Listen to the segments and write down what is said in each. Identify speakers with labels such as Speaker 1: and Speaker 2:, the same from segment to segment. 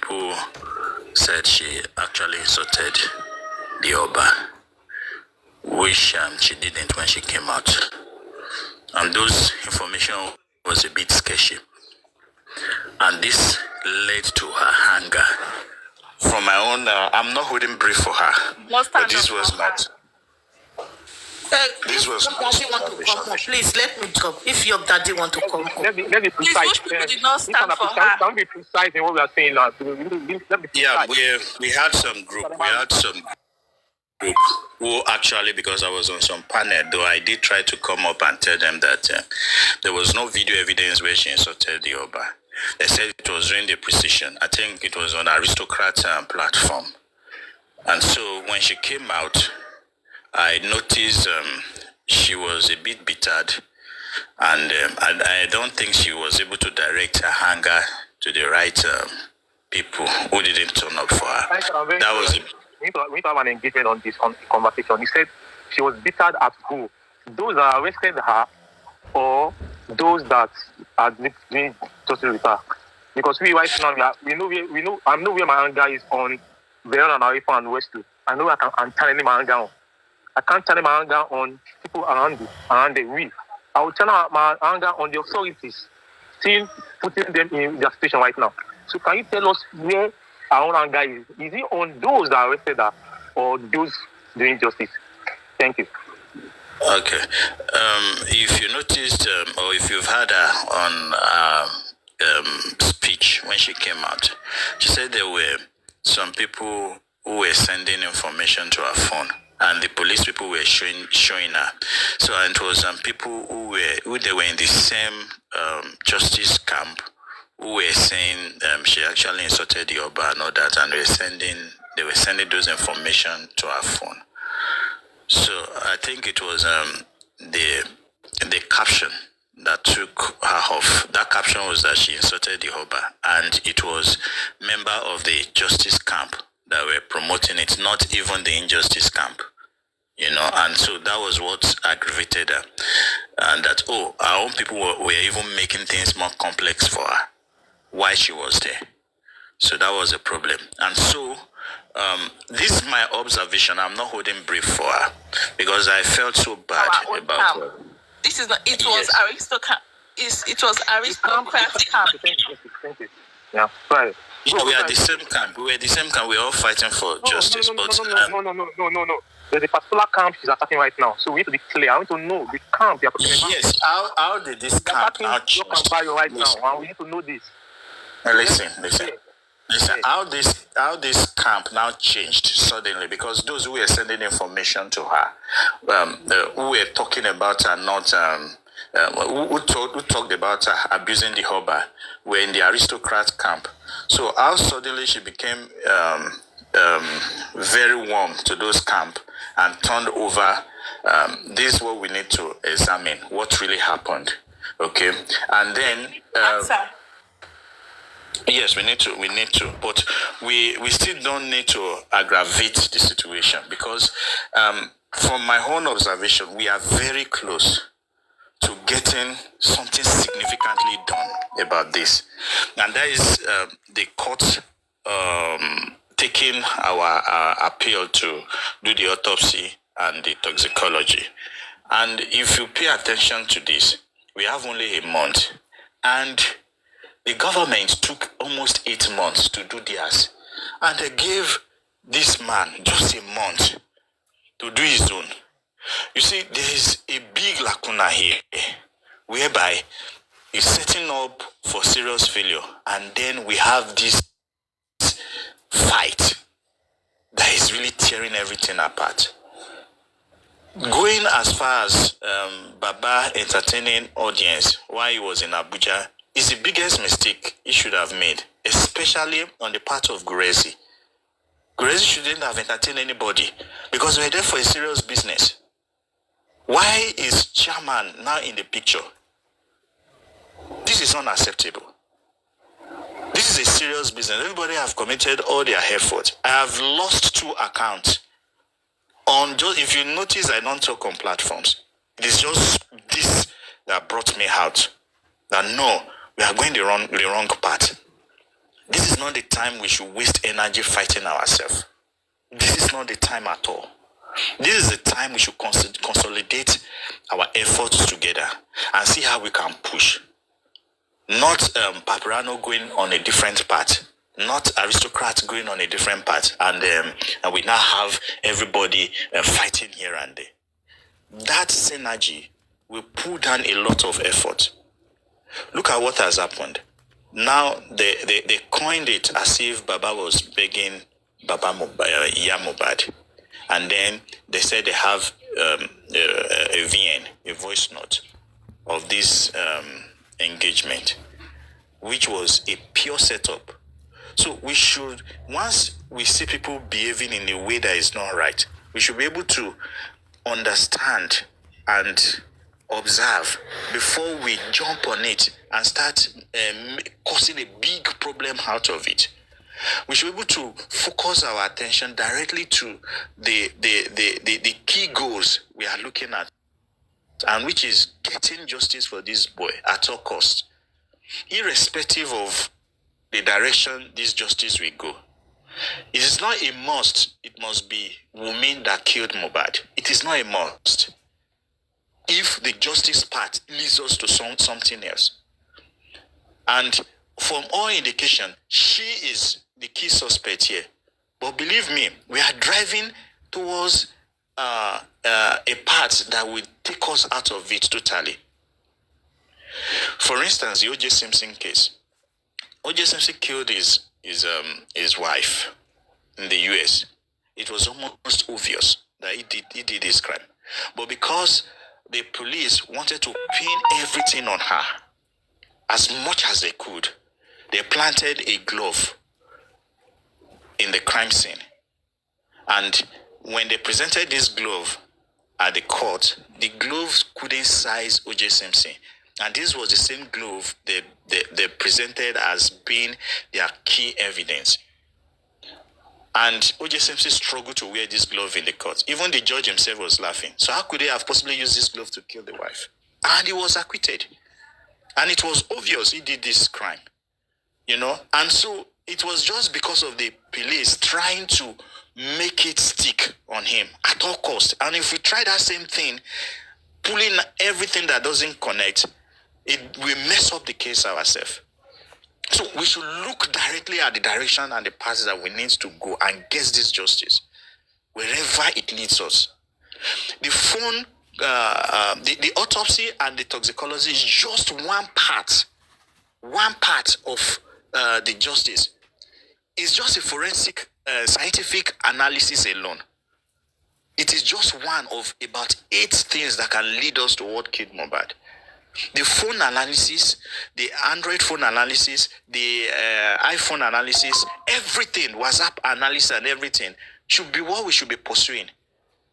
Speaker 1: people said she actually insulted the Oba, which she didn't when she came out. And those information was a bit sketchy. And this led to her anger. From my own, I'm not holding brief for her, but this was not. This was
Speaker 2: daddy want to come up. Please let me talk. If your daddy want to come up.
Speaker 3: Let me precise.
Speaker 4: Please, did not stand for her.
Speaker 3: Don't be precise in what we are saying now.
Speaker 1: Yeah, we had some group. We had some group who actually, because I was on some panel, though I did try to come up and tell them that there was no video evidence where she insulted the Oba. They said it was during the precision. I think it was on Aristocrat platform. And so when she came out, I noticed she was a bit bittered, and I don't think she was able to direct her anger to the right people who didn't turn up for her. That was
Speaker 3: we need to have an engagement on this conversation. He said she was bittered at who? Those that arrested her, or those that are doing justice with her? Because we right now we know I know where my anger is on Veron and Arifan and Westview. I know I'm channeling my anger on. I can't channel my anger on people around the reef. I will channel my anger on the authorities, still putting them in their situation right now. So can you tell us where our own anger is? Is it on those that arrested her or those doing justice? Thank you.
Speaker 1: Okay. If you noticed, or if you've heard her on speech when she came out, she said there were some people who were sending information to her phone, and the police people were showing her. So, and it was people who they were in the same justice camp, who were saying she actually insulted the Oba and all that, and they were sending those information to her phone. So I think it was the caption that took her off. That caption was that she insulted the Oba, and it was member of the justice camp that were promoting it, not even the injustice camp, and so that was what aggravated her, and that our own people were even making things more complex for her while she was there. So that was a problem. And so this is my observation. I'm not holding brief for her because I felt so bad about her.
Speaker 4: This is not. It was aristocrat. It was aristocrat camp.
Speaker 3: Thank you. Yeah, right.
Speaker 1: Yeah, we are the same camp. We were the same camp. We're all fighting for justice.
Speaker 3: No. There's a particular camp she's attacking right now. So we need to be clear. I want to know the camp you're talking about.
Speaker 1: Yes. How did this camp now change?
Speaker 3: Right now, and we need to know this.
Speaker 1: Listen. How this camp now changed suddenly, because those who were sending information to her, who were talking about her not, who talked about her abusing the Oba, were in the aristocrat camp. So how suddenly she became very warm to those camp and turned over. This is what we need to examine, what really happened. Okay, and then. Yes, we need to, but we still don't need to aggravate the situation, because from my own observation, we are very close to getting something significantly done about this, and that is the court taking our appeal to do the autopsy and the toxicology. And if you pay attention to this, we have only a month, and the government took almost 8 months to do theirs, and they gave this man just a month to do his own. You see, there is a big lacuna here, whereby he's setting up for serious failure, and then we have this fight that is really tearing everything apart. Going as far as Baba entertaining audience while he was in Abuja is the biggest mistake he should have made, especially on the part of Gurezi. Gurezi shouldn't have entertained anybody because we're there for a serious business. Why is chairman now in the picture? This is unacceptable. This is a serious business. Everybody have committed all their effort. I have lost 2 accounts. If you notice, I don't talk on platforms. It is just this that brought me out. That no, we are going the wrong path. This is is not the time we should waste energy fighting ourselves. This is not the time at all. This is the time we should consolidate our efforts together and see how we can push. Not Paparano going on a different path, not aristocrats going on a different path, and we now have everybody fighting here and there. That synergy will pull down a lot of effort. Look at what has happened. Now they coined it as if Baba was begging Baba Mohbad, and then they said they have a VN, a voice note of this engagement, which was a pure setup. So we should, once we see people behaving in a way that is not right, we should be able to understand and observe before we jump on it and start causing a big problem out of it. We should be able to focus our attention directly to the key goals we are looking at, and which is getting justice for this boy at all costs, irrespective of the direction this justice will go. It is not a must. It must be Wunmi that killed Mohbad. It is not a must. If the justice part leads us to something else. And from all indication, she is the key suspect here. But believe me, we are driving towards a path that will take us out of it totally. For instance, the O.J. Simpson case. O.J. Simpson killed his wife in the US. It was almost obvious that he did this crime. But because the police wanted to pin everything on her as much as they could, they planted a glove in the crime scene. And when they presented this glove at the court, the glove couldn't size O.J. Simpson. And this was the same glove they presented as being their key evidence. And O.J. Simpson struggled to wear this glove in the court. Even the judge himself was laughing. So how could they have possibly used this glove to kill the wife? And he was acquitted. And it was obvious he did this crime. And so it was just because of the police trying to make it stick on him at all costs. And if we try that same thing, pulling everything that doesn't connect, it will mess up the case ourselves. So we should look directly at the direction and the paths that we need to go and get this justice, wherever it leads us. The phone, the autopsy and the toxicology is just one part of the justice. It's just a forensic scientific analysis alone. It is just one of about 8 things that can lead us to what killed Mohbad. The phone analysis, the Android phone analysis, the iPhone analysis, everything, WhatsApp analysis and everything should be what we should be pursuing.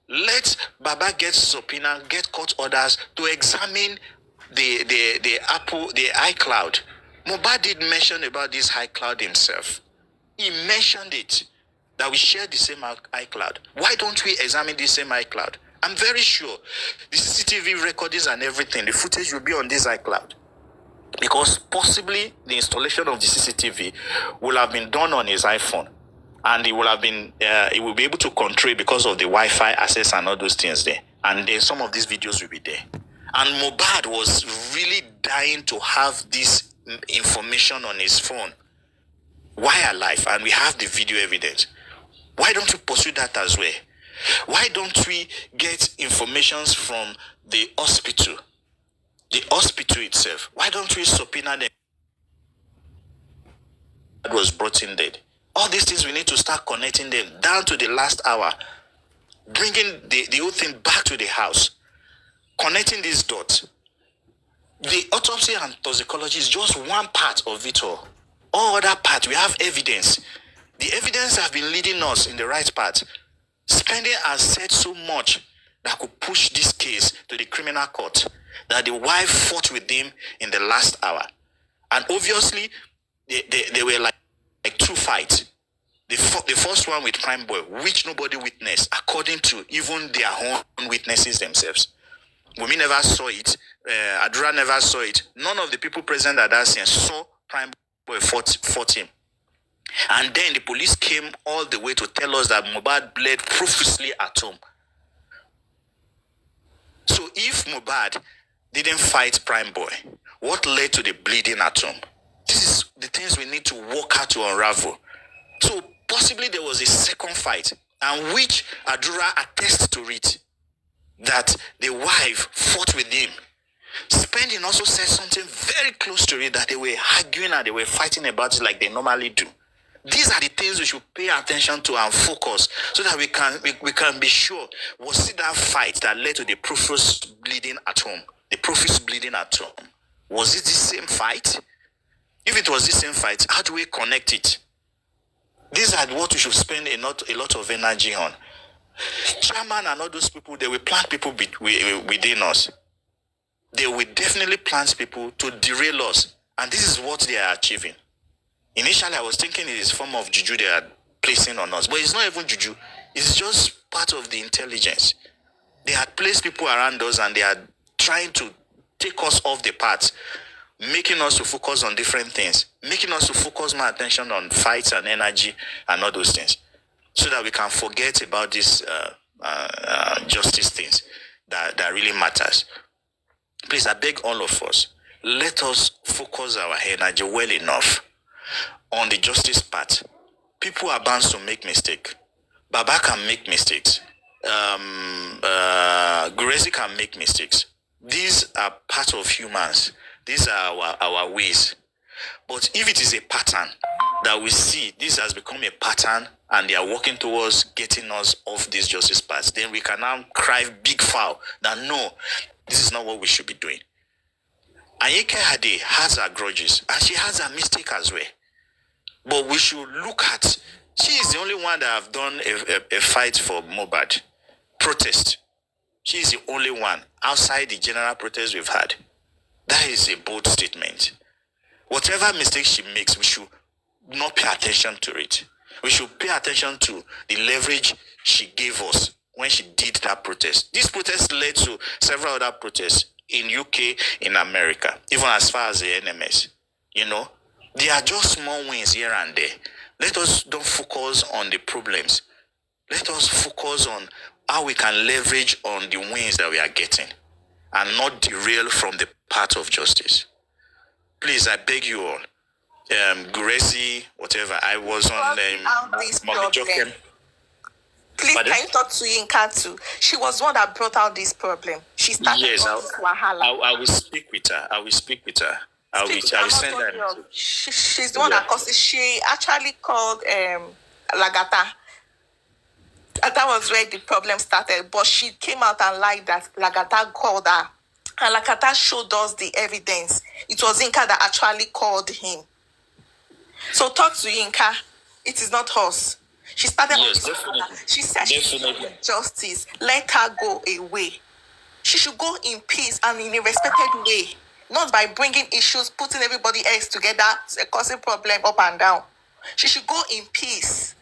Speaker 1: Let Baba get subpoena, get court orders to examine the Apple, the iCloud. Mohbad did mention about this iCloud himself. He mentioned it, that we share the same iCloud. Why don't we examine the same iCloud? I'm very sure the CCTV recordings and everything, the footage will be on this iCloud. Because possibly the installation of the CCTV will have been done on his iPhone. And it will be able to control it because of the Wi-Fi access and all those things there. And then some of these videos will be there. And Mohbad was really dying to have this information on his phone while alive. And we have the video evidence. Why don't we pursue that as well? Why don't we get information from the hospital itself? Why don't we subpoena them that was brought in dead? All these things, we need to start connecting them down to the last hour, bringing the whole thing back to the house, connecting these dots. The autopsy and toxicology is just one part of it all. All other parts, we have evidence. The evidence have been leading us in the right path. Spending has said so much that could push this case to the criminal court, that the wife fought with him in the last hour. And obviously, they were like 2 fights. The first one with Prime Boy, which nobody witnessed, according to even their own witnesses themselves. Wunmi never saw it. Adura never saw it. None of the people present at that scene saw Prime Boy fought him. And then the police came all the way to tell us that Mohbad bled profusely at home. So if Mohbad didn't fight Prime Boy, what led to the bleeding at home? This is the things we need to work out to unravel. So possibly there was a second fight, and which Adura attests to it, that the wife fought with him. Spending also said something very close to it, that they were arguing and they were fighting about it like they normally do. These are the things we should pay attention to and focus, so that we can be sure, was it that fight that led to the profuse bleeding at home? The profuse bleeding at home. Was it the same fight? If it was the same fight, how do we connect it? These are what we should spend a lot of energy on. Chairman and all those people, they will plant people within us. They will definitely plant people to derail us. And this is what they are achieving. Initially, I was thinking it is a form of juju they are placing on us. But it's not even juju. It's just part of the intelligence. They had placed people around us and they are trying to take us off the path, making us to focus on different things, making us to focus more attention on fights and energy and all those things, so that we can forget about these justice things that really matters. Please, I beg all of us, let us focus our energy well enough on the justice part. People are bound to make mistakes. Baba can make mistakes. Gurezi can make mistakes. These are part of humans. These are our ways. But if it is a pattern that we see, this has become a pattern and they are working towards getting us off this justice path, then we can now cry big foul that no, this is not what we should be doing. Anyike Hade has her grudges and she has her mistake as well. But we should look at, she is the only one that have done a fight for Mohbad. Protest. She is the only one outside the general protest we've had. That is a bold statement. Whatever mistake she makes, we should not pay attention to it. We should pay attention to the leverage she gave us when she did that protest. This protest led to several other protests in UK, in America, even as far as the NMS. You know, they are just small wins here and there. Let us don't focus on the problems. Let us focus on how we can leverage on the wins that we are getting and not derail from the path of justice. Please, I beg you all. Guresi, whatever, I was on
Speaker 4: Jokem. Please, can you talk to Yinka too? She was one that brought out this problem. She started this wahala.
Speaker 1: I will speak with her. I will send her.
Speaker 4: She's the one that caused it. She actually called Lagata. And that was where the problem started. But she came out and lied that Lagata called her. And Lagata showed us the evidence. It was Yinka that actually called him. So talk to Yinka. It is not us. She started.
Speaker 1: Yes, definitely.
Speaker 4: She said she wanted justice. Let her go away. She should go in peace and in a respected way. Not by bringing issues, putting everybody else together, causing problem up and down. She should go in peace.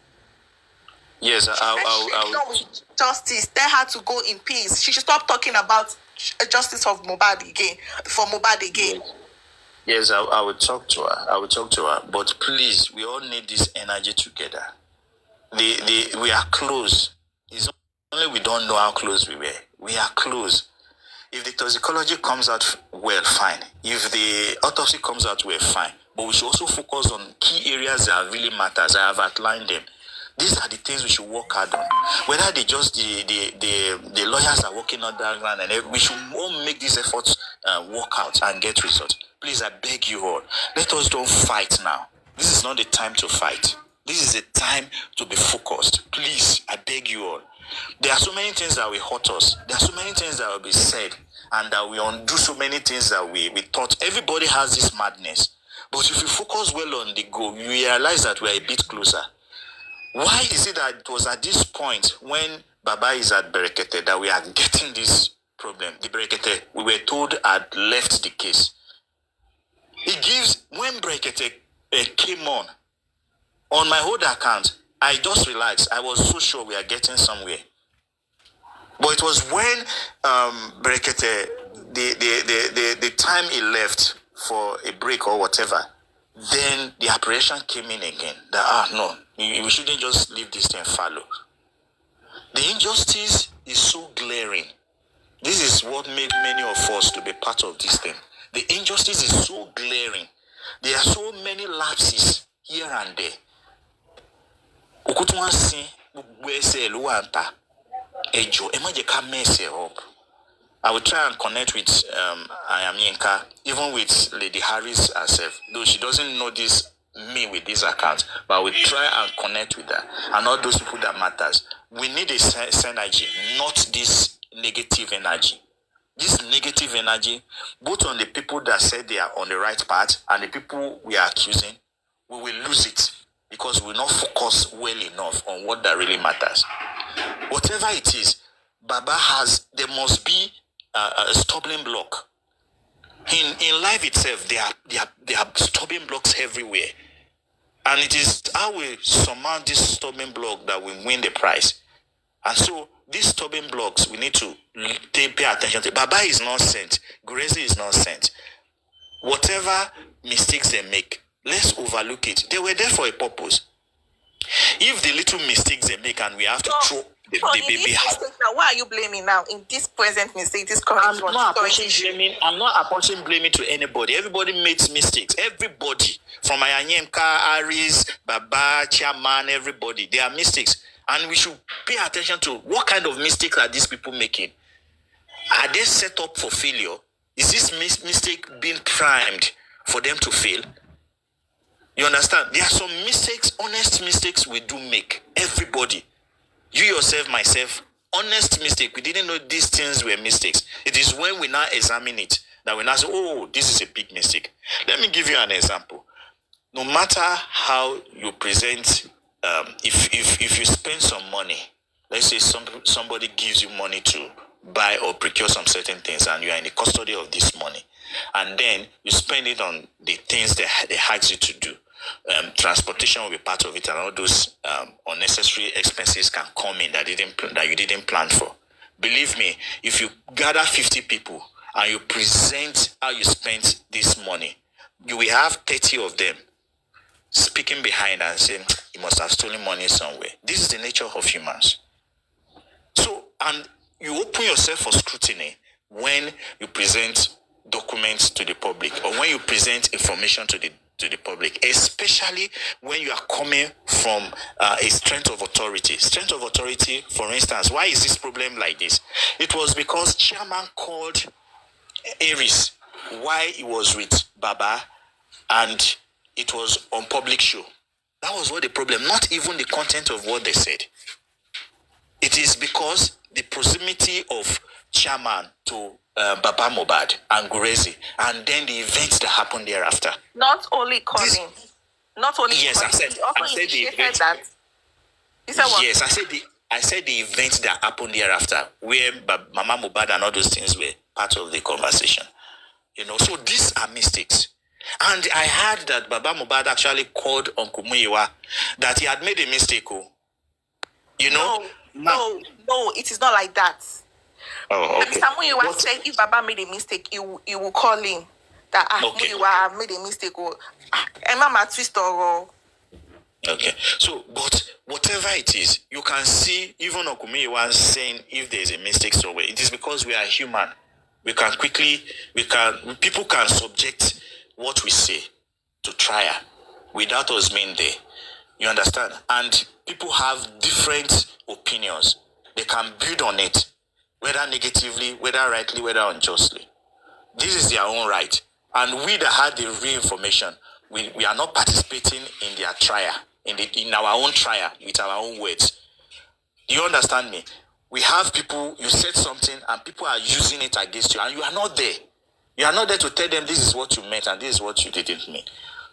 Speaker 1: Yes, I'll
Speaker 4: justice. Tell her to go in peace. She should stop talking about justice of Mohbad again. For Mohbad again.
Speaker 1: Yes, I will talk to her. But please, we all need this energy together. We are close. It's only we don't know how close we were. We are close. If the toxicology comes out well, fine. If the autopsy comes out well, fine. But we should also focus on key areas that really matters. I have outlined them. These are the things we should work hard on. Whether they just the lawyers are working on that ground, and we should all make these efforts work out and get results. Please, I beg you all, let us don't fight now. This is not the time to fight. This is a time to be focused. Please, I beg you all. There are so many things that will hurt us. There are so many things that will be said, and that we undo so many things that we thought. Everybody has this madness. But if you focus well on the goal, you realize that we are a bit closer. Why is it that it was at this point when Baba is at Brekete that we are getting this problem? The Brekete, we were told, had left the case. It gives, when Brekete came on my old account, I just relaxed. I was so sure we are getting somewhere. But it was when Brekete, the time he left for a break or whatever, Then the apprehension came in again that, no, we shouldn't just leave this thing fallow. The injustice is so glaring. This is what made many of us to be part of this thing. The injustice is so glaring. There are so many lapses here and there. I will try and connect with Ayamyinka, even with Lady Harris herself, though she doesn't know this me with this account, but I will try and connect with her and all those people that matters. We need a synergy, not this negative energy. This negative energy, both on the people that said they are on the right path and the people we are accusing, we will lose it because we will not focus well enough on what that really matters. Whatever it is, Baba has, there must be a stumbling block. In life itself, there are stumbling blocks everywhere. And it is how we surmount this stumbling block that we win the prize. And so, these stumbling blocks, we need to pay attention to. Baba is not sent. Gracie is not sent. Whatever mistakes they make, let's overlook it. They were there for a purpose. If the little mistakes they make and we have to throw the baby out.
Speaker 4: Now, why are you blaming now in this present mistake, this current
Speaker 1: I'm not apportioning blaming to anybody. Everybody makes mistakes. Everybody. From Ayanyemka, Aris, Baba, Chairman, everybody. There are mistakes. And we should pay attention to what kind of mistakes are these people making. Are they set up for failure? Is this mistake being primed for them to fail? You understand? There are some mistakes, honest mistakes we do make. Everybody. You yourself, myself, honest mistake. We didn't know these things were mistakes. It is when we now examine it that we now say, oh, this is a big mistake. Let me give you an example. No matter how you present, if you spend some money, let's say somebody gives you money to buy or procure some certain things and you are in the custody of this money, and then you spend it on the things they ask you to do. Transportation will be part of it, and all those unnecessary expenses can come in that you didn't plan for. Believe me, if you gather 50 people and you present how you spent this money, you will have 30 of them speaking behind and saying, you must have stolen money somewhere. This is the nature of humans. So, and you open yourself for scrutiny when you present documents to the public or when you present information to the public, especially when you are coming from a strength of authority. Strength of authority, for instance, why is this problem like this? It was because Chairman called Aris while he was with Baba and it was on public show. That was what the problem, not even the content of what they said. It is because the proximity of Chairman to Baba Mohbad and Gurezi, and then the events that happened thereafter.
Speaker 4: Not only calling. Not only
Speaker 1: yes,
Speaker 4: calling.
Speaker 1: I said the event.
Speaker 4: That.
Speaker 1: Yes, I said the events that happened thereafter, where Mama Mohbad and all those things were part of the conversation. You know, so these are mistakes. And I heard that Baba Mohbad actually called Uncle Muyiwa that he had made a mistake. You know?
Speaker 4: No, it is not like that.
Speaker 1: Oh, okay.
Speaker 4: Mr. Muyiwa said if Baba made a mistake, he will call him. That Muyiwa made a mistake. Mama twist or.
Speaker 1: Okay. So, but whatever it is, you can see even Uncle Muyiwa saying if there is a mistake somewhere, it is because we are human. People can subject what we say to trial without us being there. You understand? And people have different opinions. They can build on it, whether negatively, whether rightly, whether unjustly. This is their own right. And we that had the real information, we are not participating in their trial, in our own trial, with our own words. Do you understand me? We have people, you said something, and people are using it against you, and you are not there. You are not there to tell them this is what you meant and this is what you didn't mean.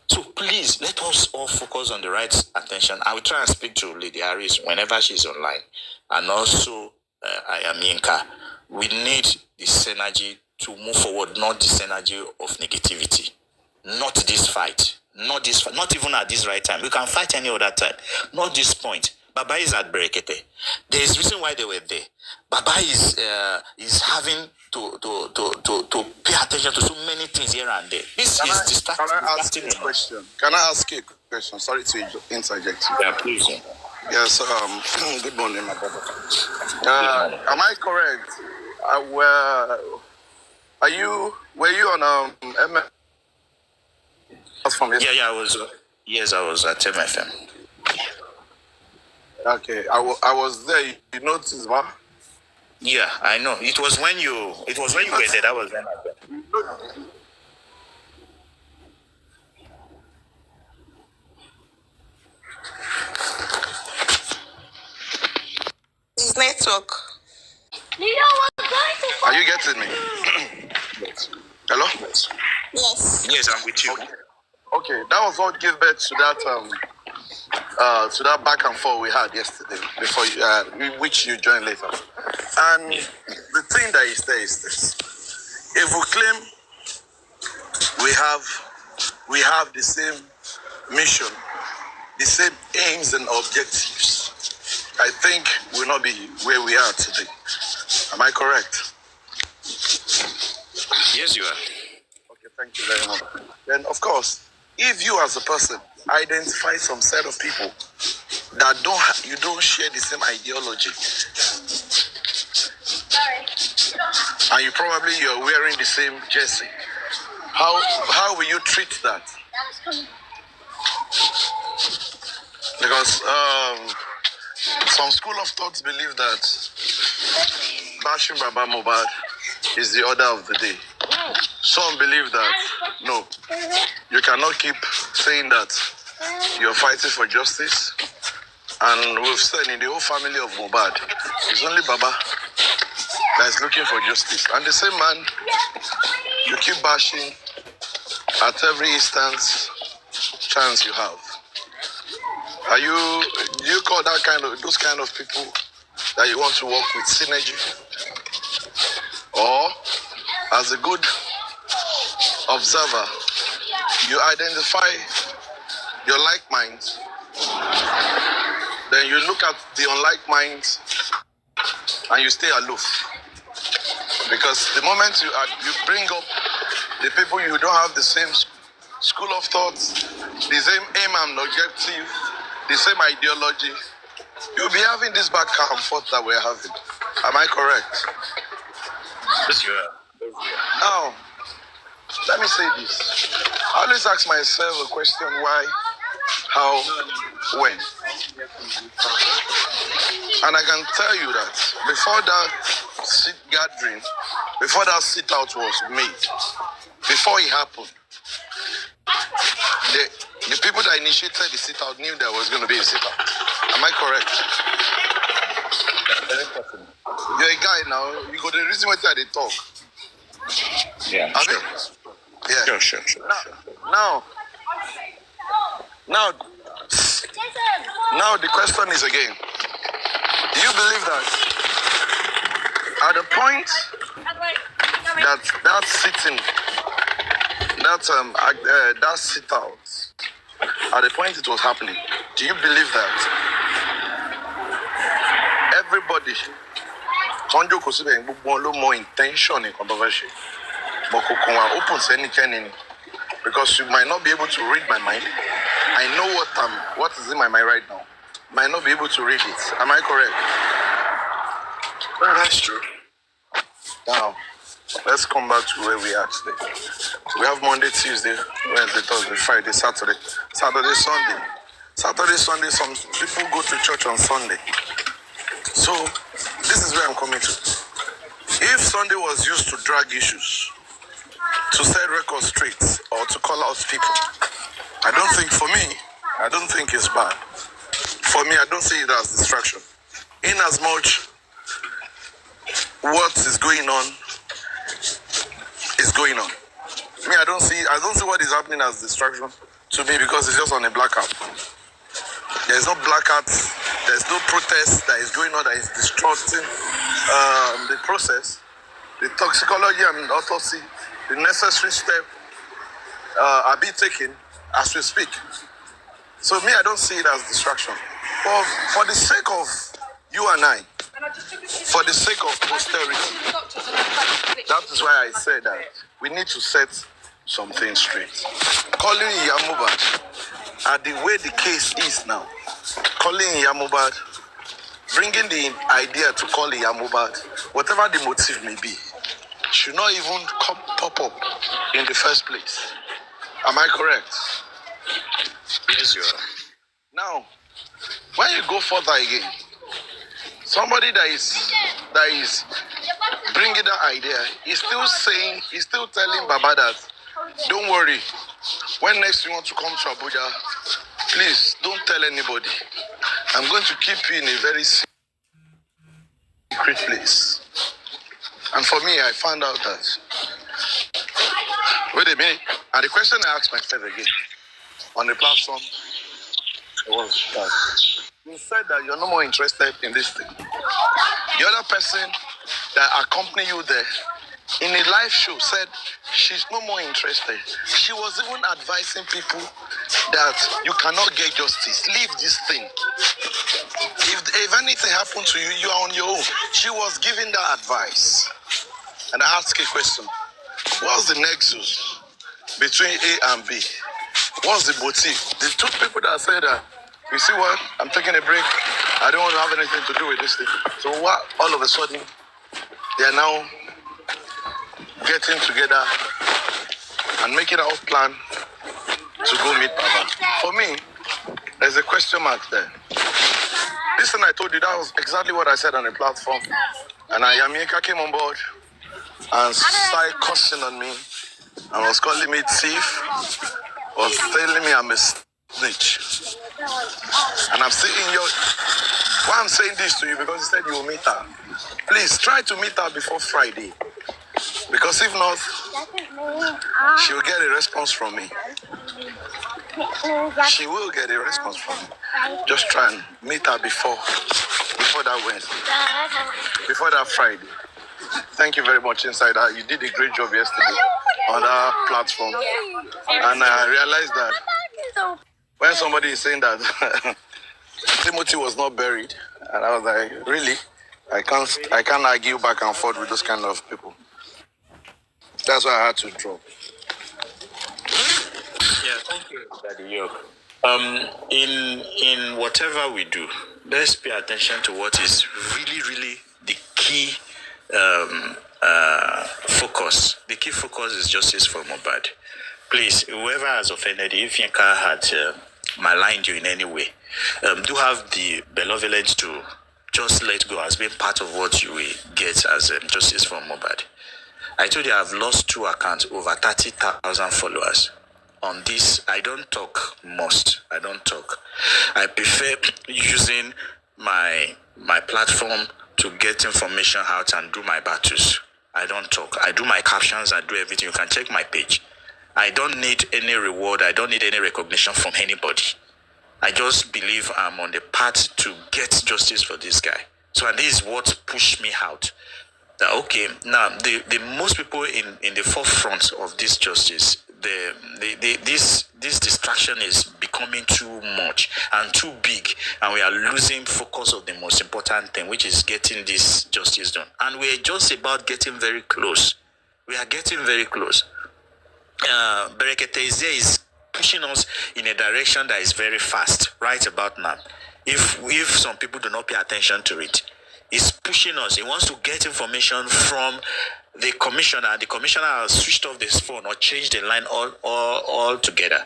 Speaker 1: So please, let us all focus on the right attention. I will try and speak to Lady Harris whenever she's online. And also, Ayamyinka. We need this energy to move forward, not this energy of negativity. Not this fight. Not even at this right time. We can fight any other time. Not this point. Baba is at Brekete. There is reason why they were there. Baba is having to pay attention to so many things here and there. This is distracting.
Speaker 5: Can I ask you a question? Can I ask you a question? Sorry to interject.
Speaker 1: Yeah, please.
Speaker 5: Yes. Good morning, my brother. Am I correct? Were you on MF? From
Speaker 1: yeah, I was. Yes, I was at MFM.
Speaker 5: Okay, I was there. You noticed, huh?
Speaker 1: Yeah, I know. It was when you were there. That was when I went.
Speaker 4: His network.
Speaker 5: Are you getting me? Hello?
Speaker 4: Yes.
Speaker 1: Yes, I'm with you.
Speaker 5: Okay, that was what gave birth to that back and forth we had yesterday, before which you joined later. And the thing that is there is this: if we claim we have the same mission, the same aims and objectives, I think we'll not be where we are today. Am I correct?
Speaker 1: Yes, you are.
Speaker 5: Okay, thank you very much. Then, of course, if you as a person identify some set of people that you don't share the same ideology, and you're wearing the same jersey, how will you treat that? Because some school of thoughts believe that bashing Baba Mohbad is the order of the day. Some believe that no, you cannot keep saying that you're fighting for justice. And we've said in the whole family of Mohbad, it's only Baba that is looking for justice. And the same man, you keep bashing at every instance, chance you have. Do you call those kind of people that you want to work with synergy? Or as a good observer, you identify your like minds, then you look at the unlike minds and you stay aloof. Because the moment you bring up the people you don't have the same school of thoughts, the same aim and objective, the same ideology, you'll be having this back and forth that we're having. Am I correct?
Speaker 1: Yes, you are.
Speaker 5: Now, let me say this. I always ask myself a question: why, how, when? And I can tell you that before that sit out was made, before it happened, the people that initiated the sit out knew there was going to be a sit out. Am I correct? You're a guy now. You got the reason why they talk.
Speaker 1: Yeah.
Speaker 5: I mean, yeah.
Speaker 1: Sure.
Speaker 5: Now the question is again: do you believe that at the point that sitting, that sit out, at the point it was happening, do you believe that everybody more intention in controversy, but open to any, because you might not be able to read my mind. I know what is in my mind right now. Might not be able to read it. Am I correct?
Speaker 1: Well, that's true.
Speaker 5: Now, let's come back to where we are today. So we have Monday, Tuesday, Wednesday, Thursday, Friday, Saturday, Sunday. Saturday, Sunday, some people go to church on Sunday. So, this is where I'm coming to. If Sunday was used to drag issues, to set records straight, or to call out people, I don't think it's bad. For me, I don't see it as distraction. In as much what is going on is going on. Me, I don't see what is happening as distraction to me, because it's just on a blackout. There's no blackout, there's no protest that is going on that is disrupting the process, the toxicology and autopsy, the necessary step are being taken as we speak. So me, I don't see it as distraction. But for the sake of you and I, for the sake of posterity, that is why I said that we need to set something straight. Calling Mohbad, at the way the case is now, calling Mohbad, bringing the idea to call Mohbad, whatever the motive may be, should not even pop up in the first place. Am I correct?
Speaker 1: Yes, you are.
Speaker 5: Now, when you go further again, somebody that is bringing that idea is still telling Baba that, don't worry, when next you want to come to Abuja, please don't tell anybody. I'm going to keep you in a very secret place. And for me, I found out that, wait a minute, and the question I asked myself again on the platform was that you said that you're no more interested in this thing. The other person that accompanied you there in a live show said she's no more interested. She was even advising people that you cannot get justice. Leave this thing. If anything happened to you, you are on your own. She was giving that advice. And I asked a question. What's the nexus between A and B? What's the motive? The two people that said that, you see what, I'm taking a break, I don't want to have anything to do with this thing. So what, all of a sudden, they are now getting together and making a plan to go meet Baba. For me, there's a question mark there. This thing I told you, that was exactly what I said on the platform. And Yamieka came on board and started cussing on me and was calling me thief, was telling me I'm a snitch. And I'm saying, why I'm saying this to you, because he said you will meet her. Please try to meet her before Friday. Because if not, she will get a response from me. She will get a response from me. Just try and meet her before that Wednesday, before that Friday. Thank you very much, Insider. You did a great job yesterday on our platform. And I realized that when somebody is saying that Timothy was not buried, and I was like, really? I can't argue back and forth with those kind of people. That's why I had to drop.
Speaker 1: Yeah, thank you, Daddy York. In whatever we do, let's pay attention to what is really the key focus. The key focus is justice for Mohbad. Please, whoever has offended you, if Yinka had maligned you in any way, do have the benevolence to just let go as being part of what you will get as justice for Mohbad. I told you I've lost 2 accounts, over 30,000 followers. On this, I don't talk most. I don't talk. I prefer using my platform to get information out and do my battles. I don't talk. I do my captions. I do everything. You can check my page. I don't need any reward. I don't need any recognition from anybody. I just believe I'm on the path to get justice for this guy. So, and this is what pushed me out. That, okay, now the most people in the forefront of this justice, this distraction is becoming too much and too big, and we are losing focus of the most important thing, which is getting this justice done. And we're just about getting very close. We are getting very close. Brekete is pushing us in a direction that is very fast right about now. If some people do not pay attention to it, it's pushing us. He wants to get information from the commissioner. The commissioner has switched off this phone or changed the line all together.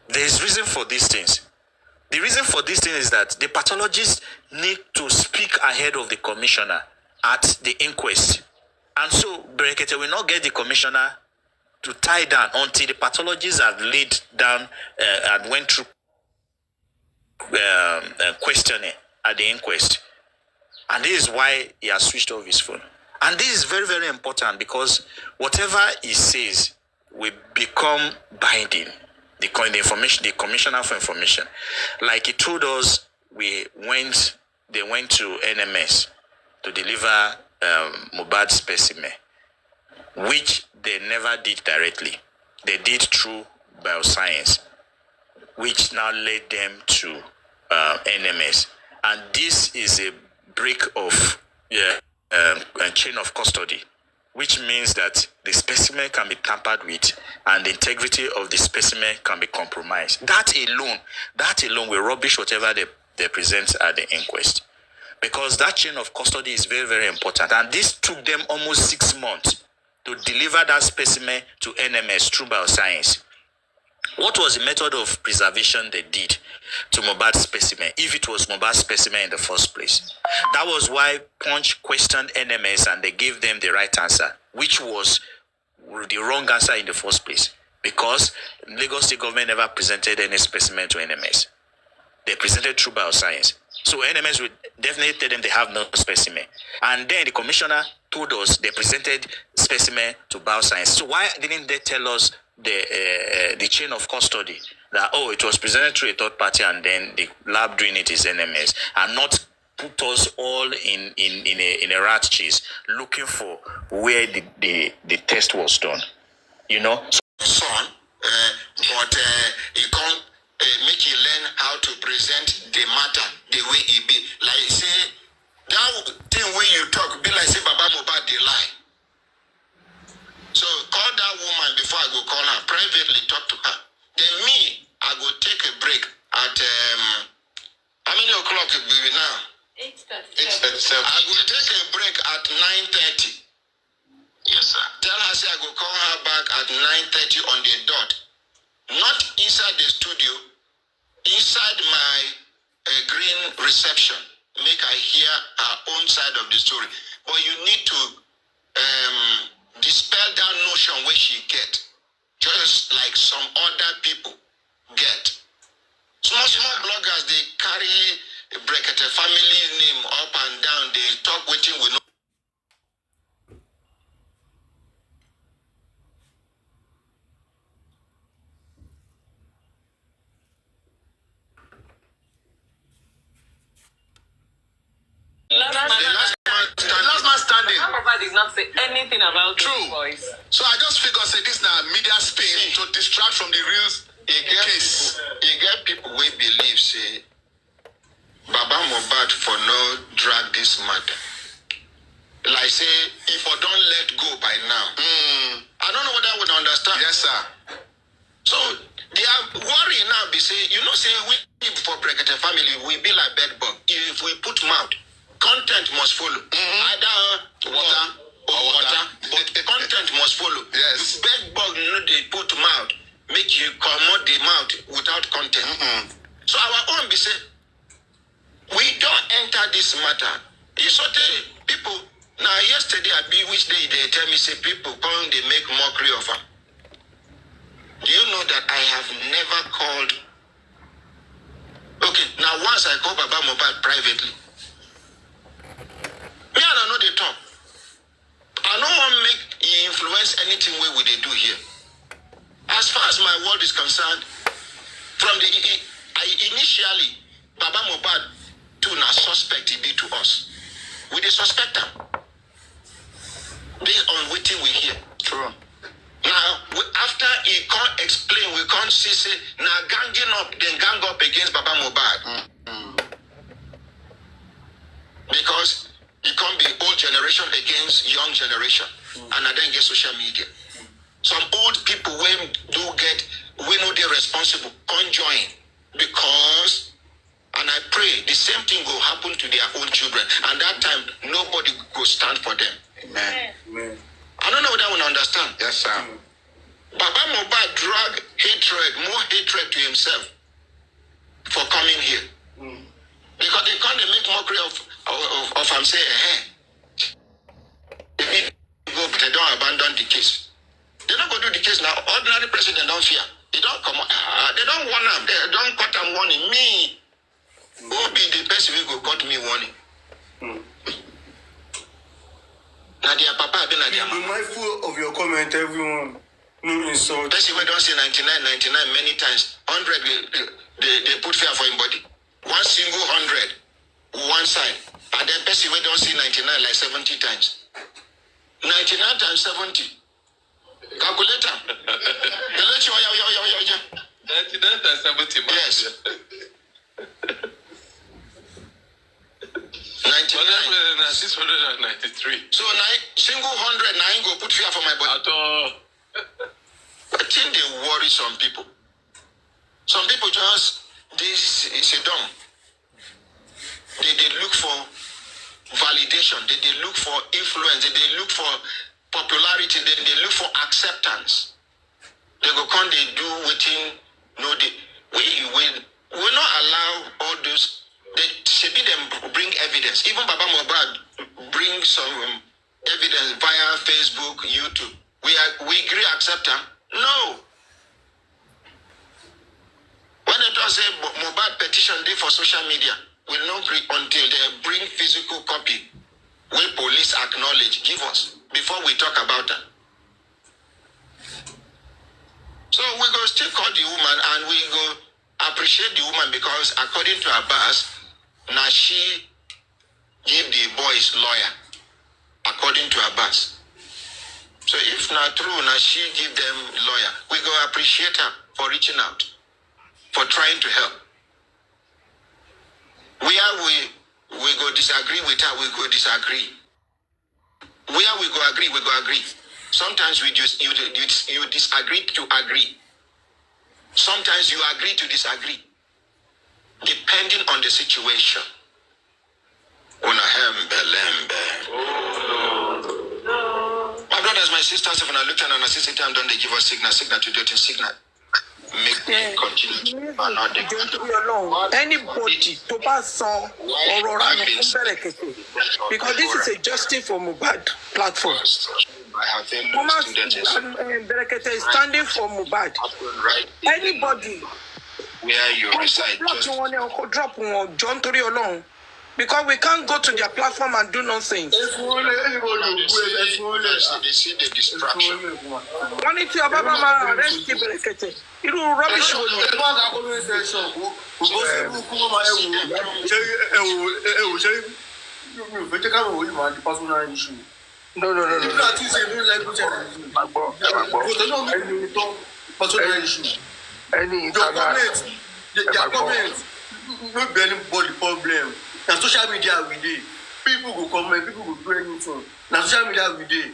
Speaker 1: There's reason for these things. The reason for this thing is that the pathologists need to speak ahead of the commissioner at the inquest. And so Brekete will not get the commissioner to tie down until the pathologists have laid down and went through questioning at the inquest. And this is why he has switched off his phone. And this is very important, because whatever he says will become binding. The commissioner for information. Like he told us, they went to NMS to deliver Mohbad specimen, which they never did directly. They did through bioscience. which now led them to NMS. And this is a break of a chain of custody, which means that the specimen can be tampered with and the integrity of the specimen can be compromised. That alone will rubbish whatever they present at the inquest. Because that chain of custody is very, very important. And this took them almost 6 months to deliver that specimen to NMS through bioscience. What was the method of preservation they did to Mohbad's specimen, if it was Mohbad's specimen in the first place? That was why Punch questioned NMS and they gave them the right answer, which was the wrong answer in the first place, because Lagos State government never presented any specimen to NMS. They presented through bioscience. So NMS would definitely tell them they have no specimen. And then the commissioner told us they presented specimen to bioscience. So why didn't they tell us the chain of custody, that it was presented to a third party and then the lab doing it is NMS, and not put us all in a rat chase looking for where the test was done, you know?
Speaker 6: Son, but he can't make you learn how to present the matter the way it be. Like say that thing where you talk be like say Baba Mohbad they lie. So call that woman before I go call her privately, talk to her. Then me, I go take a break at how many o'clock it will be now? 8:37. I go take a break at 9:30. Yes, sir. Tell her say I go call her back at 9:30 on the dot. Not inside the studio, inside my green reception. Make her hear her own side of the story. But you need to dispel that notion where she get, just like some other people get. Small bloggers, they carry Brekete family name up and down. They talk waiting with no.
Speaker 5: Last man standing.
Speaker 7: Mohbad did not say anything about
Speaker 5: True.
Speaker 7: this voice.
Speaker 5: So I just figure say this now media spin to distract from the real case.
Speaker 6: You get people who believe say Baba Mohbad for no drag this matter. Like say if I don't let go by now. I don't know what I would understand.
Speaker 5: Yes, sir.
Speaker 6: So they are worrying now. Be say say we for Brekete family we be like bed bug. If we put mouth, content must follow. Either water or water, but the content must follow.
Speaker 5: Yes.
Speaker 6: Bed bug they put mouth, make you come out the mouth without content. So our own be say we don't enter this matter. You saw the people now yesterday I be which day they tell me say people come they make mockery of her. Do you know that I have never called? Okay, now once I call Baba Mohbad privately. Me and I know they talk. I don't want to make influence anything we they do here. As far as my word is concerned, from the initially Baba Mohbad to na suspect he be to us. We they suspect them based on what we hear.
Speaker 5: True.
Speaker 6: Now, after he can't explain, we can't see, say, now ganging up, then gang up against Baba Mohbad. Because it can't be old generation against young generation. And I then get social media. Some old people when do get, we know they're responsible, can't join. Because, and I pray, the same thing will happen to their own children. And that time, nobody will stand for them.
Speaker 5: Amen. Amen.
Speaker 6: I don't know what I want to understand.
Speaker 5: Yes, sir.
Speaker 6: Baba Mohbad drag more hatred to himself for coming here. Because they can't make mockery of him say, if go, but they don't abandon the case. They don't go do the case now. Ordinary president don't fear. They don't come. They don't want them. They don't cut them warning. Me, who be the person who go cut me warning? Nadia Papa, be Nadia.
Speaker 8: Be mindful of your comment, everyone. No insult.
Speaker 6: Person we don't say 99 many times. 100 they put fear for him body. One single 100, one side. And then person we don't see 99 like 70 times. 99 times 70. Calculator. Yes.
Speaker 7: 693.
Speaker 6: So single 100 now I go put fear for my body.
Speaker 7: At all.
Speaker 6: I think they worry some people. Some people just this is a dumb. They look for validation. They look for influence. They look for popularity. They look for acceptance. They go come. They do waiting. No, we will not allow all those. They should be them bring evidence. Even Baba Mohbad bring some evidence via Facebook, YouTube. We agree, accept them. No. When they don't say Mohbad petition day for social media, will not bring until they bring physical copy. Will police acknowledge, give us before we talk about that. So we go still call the woman and we go appreciate the woman because according to Gbas, now she give the boys lawyer according to Gbas. So if not true, now she give them lawyer. We go appreciate her for reaching out, for trying to help. Where we go disagree with her, we go disagree. Where we go agree, we go agree. Sometimes you disagree to agree. Sometimes you agree to disagree, depending on the situation. My brothers, my sisters, if I look at an assistant time, don't they give us signal to do it in signal? Make me continue.
Speaker 2: Anybody to pass on or Brekete, because this is a justice for Mohbad platform. Brekete is standing for Mohbad. Anybody
Speaker 6: where you reside,
Speaker 2: drop one John Tori alone. Because we can't go to their platform and do nonsense.
Speaker 6: They see the distraction.
Speaker 2: One is your Baba arrest Brekete. You do rubbish. No.
Speaker 8: Any comments, not anybody problem. Now social media we did. People go comment, people go do anything. Now social media we did.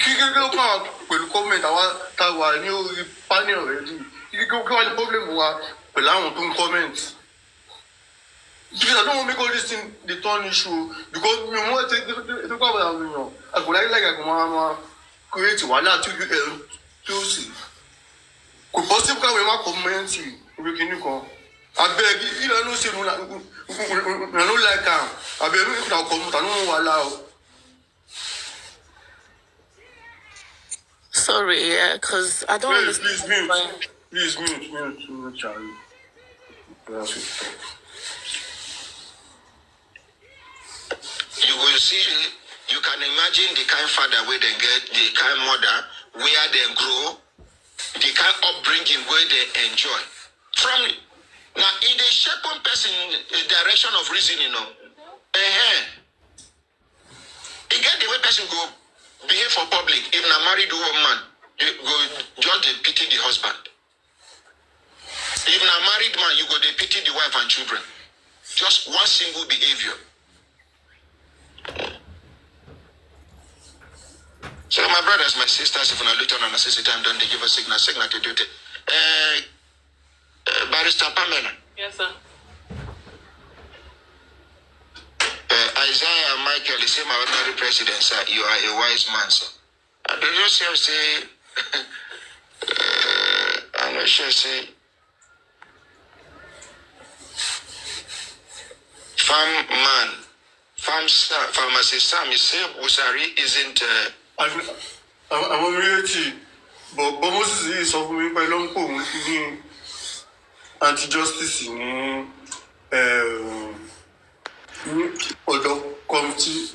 Speaker 8: You go comment our new panel already. You go the problem to comment. Because I don't want to make all this thing the turn issue because we want to take the problem. I go like I go create one to see. Could possibly come with my comment we can go. I beg you don't know say no like am. I beg you now come I don't allow.
Speaker 2: Sorry, because I don't understand.
Speaker 8: Please mute, Charlie.
Speaker 6: You will see, you can imagine the kind father where they get, the kind mother where they grow, the kind upbringing where they enjoy. From now, in the shape one person, the direction of reasoning, it get the way person go behave for public. If na married woman, you go just pity the husband. If na married man, you go pity the wife and children. Just one single behavior. So my brothers, my sisters, if you look on a system time, don't they give a signal to do it. Barrister Pamela.
Speaker 7: Yes, sir.
Speaker 6: Isaiah Michael is my ordinary president, sir. You are a wise man, sir. I don't know say I'm not sure say pharmacy Sam is say Busari isn't
Speaker 8: I'm a reality, but Moses is of me by long poem anti-justice in committee.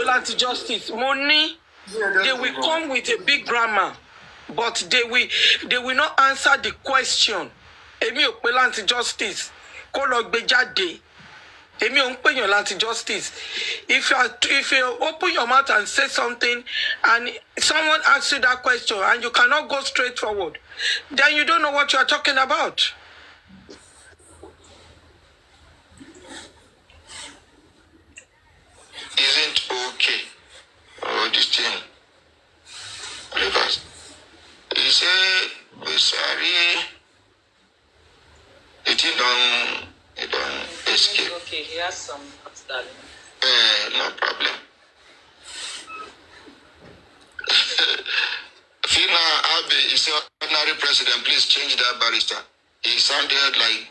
Speaker 2: Anti-justice money. They will come with a big grammar, but they will not answer the question. Anti-justice. Call Gbejade. Èmi ò ń pèyàn láti justice. If you open your mouth and say something and someone asks you that question and you cannot go straight forward, then you don't know what you are talking about.
Speaker 6: Isn't okay. Oh, this thing. Because he say we sorry. It don't escape.
Speaker 7: Okay, he has some outstanding.
Speaker 6: No problem. Fina Abe is an ordinary president. Please change that barrister. He sounded like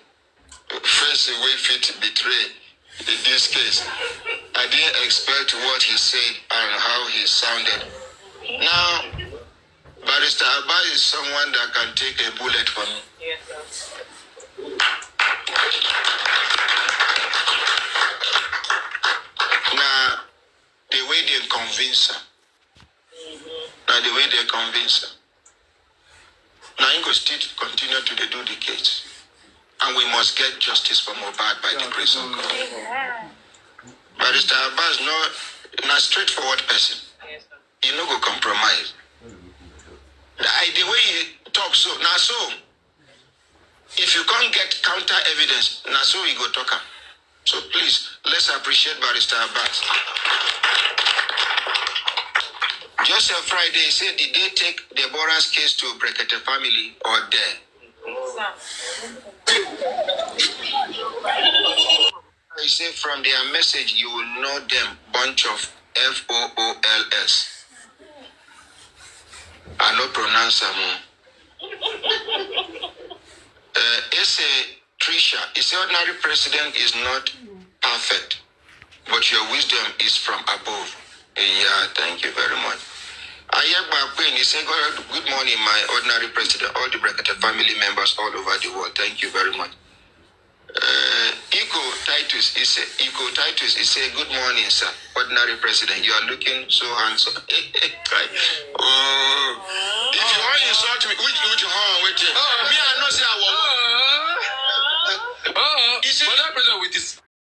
Speaker 6: first way fit betray in this case. I didn't expect what he said and how he sounded. Now, Barrister Abba is someone that can take a bullet for me.
Speaker 7: Yes, sir.
Speaker 6: Now, the way they convince her. Now, the way they convince her. Now, you go still continue to do the case. And we must get justice for Mohbad by the grace of God. Barrister Abba is not a straightforward person.
Speaker 7: Yes, sir.
Speaker 6: You no go compromise. The way he talks, so now so if you can't get counter evidence, now so we go talk. So please, let's appreciate Barrister Abbas. Joseph Friday said, did they take Deborah's case to Brekete family or there? He said, from their message, you will know them, bunch of FOOLS. I no pronounce them. It's a Trisha. It's ordinary president is not perfect, but your wisdom is from above. Yeah, thank you very much. Ayagba Queen, he said, good morning, my ordinary president, all the Brekete family members all over the world. Thank you very much. Iko Titus, he said, good morning, sir. Ordinary president, you are looking so handsome. Oh, if you want to insult me, which horn, me, I know say I will